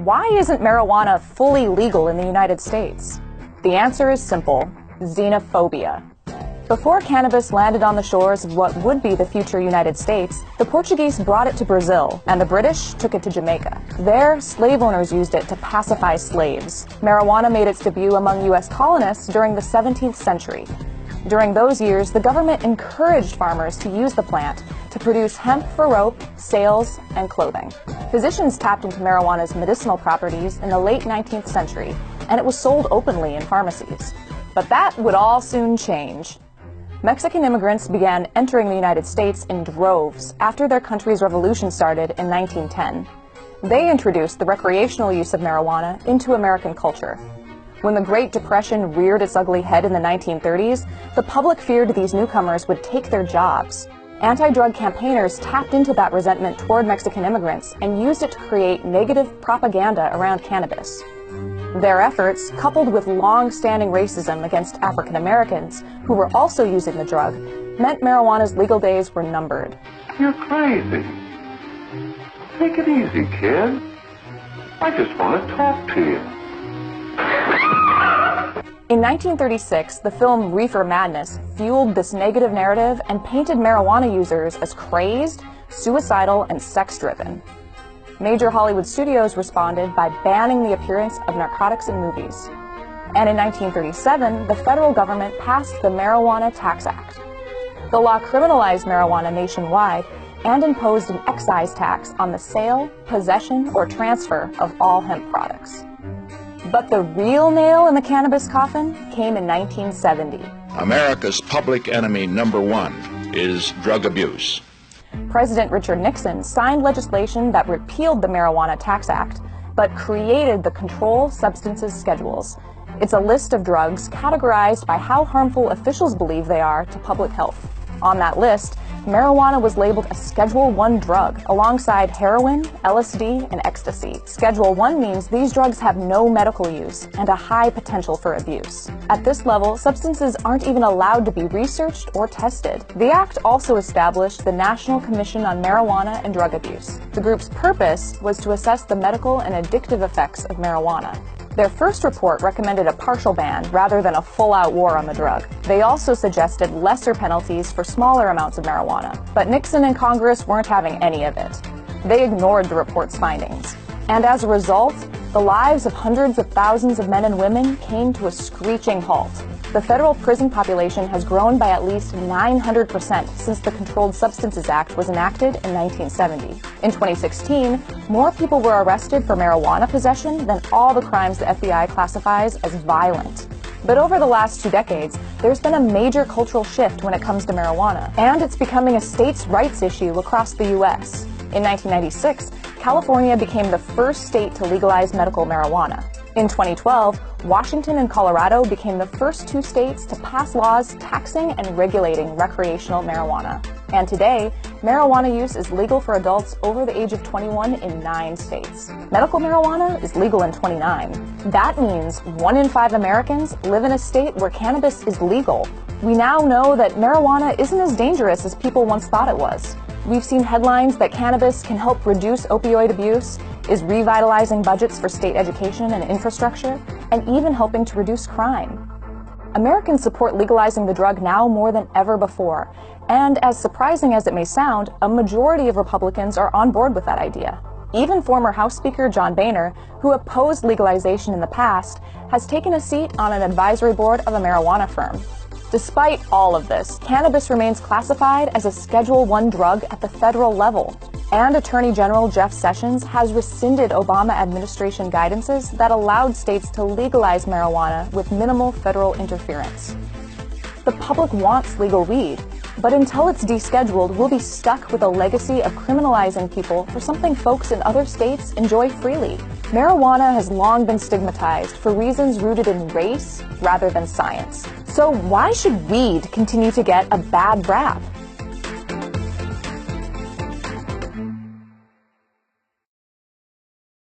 Why isn't marijuana fully legal in the United States? The answer is simple: xenophobia. Before cannabis landed on the shores of what would be the future United States, the Portuguese brought it to Brazil, and the British took it to Jamaica. There, slave owners used it to pacify slaves. Marijuana made its debut among U.S. colonists during the 17th century. During those years, the government encouraged farmers to use the plant to produce hemp for rope, sails, and clothing. Physicians tapped into marijuana's medicinal properties in the late 19th century, and it was sold openly in pharmacies. But that would all soon change. Mexican immigrants began entering the United States in droves after their country's revolution started in 1910. They introduced the recreational use of marijuana into American culture. When the Great Depression reared its ugly head in the 1930s, the public feared these newcomers would take their jobs. Anti-drug campaigners tapped into that resentment toward Mexican immigrants and used it to create negative propaganda around cannabis. Their efforts, coupled with long-standing racism against African Americans who were also using the drug, meant marijuana's legal days were numbered. You're crazy. Take it easy, kid. I just want to talk to you. In 1936, the film Reefer Madness fueled this negative narrative and painted marijuana users as crazed, suicidal, and sex-driven. Major Hollywood studios responded by banning the appearance of narcotics in movies. And in 1937, the federal government passed the Marijuana Tax Act. The law criminalized marijuana nationwide and imposed an excise tax on the sale, possession, or transfer of all hemp products. But the real nail in the cannabis coffin came in 1970. America's public enemy number one is drug abuse. President Richard Nixon signed legislation that repealed the Marijuana Tax Act, but created the Controlled Substances Schedules. It's a list of drugs categorized by how harmful officials believe they are to public health. On that list, marijuana was labeled a Schedule I drug, alongside heroin, LSD, and ecstasy. Schedule I means these drugs have no medical use and a high potential for abuse. At this level, substances aren't even allowed to be researched or tested. The Act also established the National Commission on Marijuana and Drug Abuse. The group's purpose was to assess the medical and addictive effects of marijuana. Their first report recommended a partial ban rather than a full-out war on the drug. They also suggested lesser penalties for smaller amounts of marijuana, but Nixon and Congress weren't having any of it. They ignored the report's findings. And as a result, the lives of hundreds of thousands of men and women came to a screeching halt. The federal prison population has grown by at least 900% since the Controlled Substances Act was enacted in 1970. In 2016, more people were arrested for marijuana possession than all the crimes the FBI classifies as violent. But over the last 2 decades, there's been a major cultural shift when it comes to marijuana, and it's becoming a states' rights issue across the U.S. In 1996, California became the first state to legalize medical marijuana. In 2012, Washington and Colorado became the first 2 states to pass laws taxing and regulating recreational marijuana. And today, marijuana use is legal for adults over the age of 21 in 9 states. Medical marijuana is legal in 29. That means 1 in 5 Americans live in a state where cannabis is legal. We now know that marijuana isn't as dangerous as people once thought it was. We've seen headlines that cannabis can help reduce opioid abuse, is revitalizing budgets for state education and infrastructure, and even helping to reduce crime. Americans support legalizing the drug now more than ever before, and as surprising as it may sound, a majority of Republicans are on board with that idea. Even former House Speaker John Boehner, who opposed legalization in the past, has taken a seat on an advisory board of a marijuana firm. Despite all of this, cannabis remains classified as a Schedule I drug at the federal level. And Attorney General Jeff Sessions has rescinded Obama administration guidances that allowed states to legalize marijuana with minimal federal interference. The public wants legal weed, but until it's descheduled, we'll be stuck with a legacy of criminalizing people for something folks in other states enjoy freely. Marijuana has long been stigmatized for reasons rooted in race rather than science. So why should weed continue to get a bad rap?